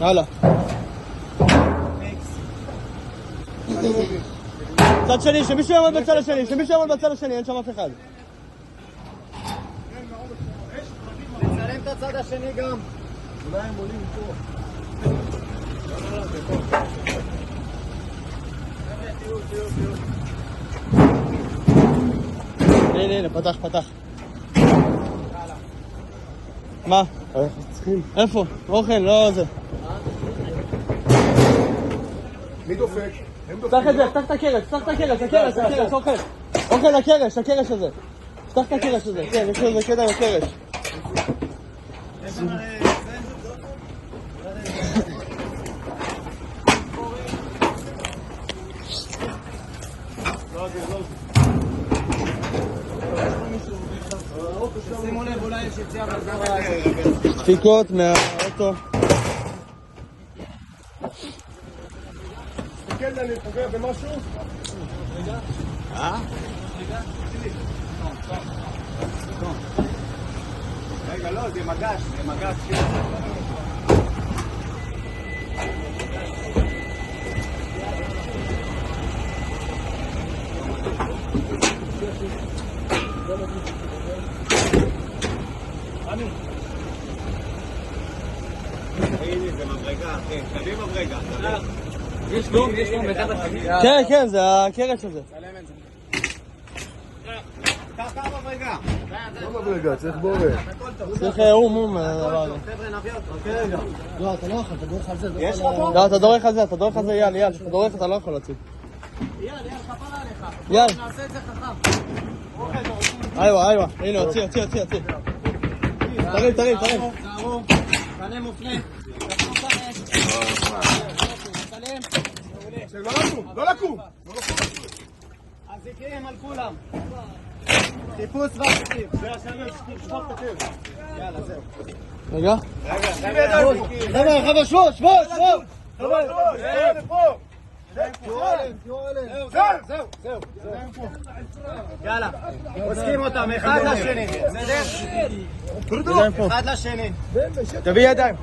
יאללה. צד שני, שמישהו יעמוד בצד השני, שמישהו יעמוד בצד השני, אין שם אף אחד. לצלם את הצד השני גם. אולי הם עולים פה. הנה, פתח. מה? איפה? אוכל, לא זה. מי דופק? פתח את זה, פתח את הקרש, אוכל. אוכל לקרש, הקרש הזה. פתח את הקרש הזה, כן, יש לזה קטע לקרש. שימו לב, אולי יש יציאה מהזרה. דפיקות מהאוטו. כן, אני פוגע במשהו? רגע, לא, זה מגש. הנה, זה מברגה, כן, תביא מברגה. יש דום, כן, זה הקרש הזה. ככה מברגה. לא מברגה, צריך בורא. צריך אום. חבר'ה, נביא אותו. רגע. לא, אתה לא יכול, אתה דורך על זה. יש לך פה? לא, אתה דורך על זה, יאל, אתה דורך, אתה לא יכול להציג. יאללה, חפרה עליך. יאללה. נעשה את זה חכם. איווה, הנה, הוציא. תרים. תערו, פנה מופנה. לא לקום! אזיקים על כולם. חיפוש ואזיקים. שפוך את הכיף. יאללה, זהו. רגע. חבר'ה, שבו. זהו. יאללה, עוסקים אותם, אחד לשני. בסדר? אחד לשני. תביא ידיים.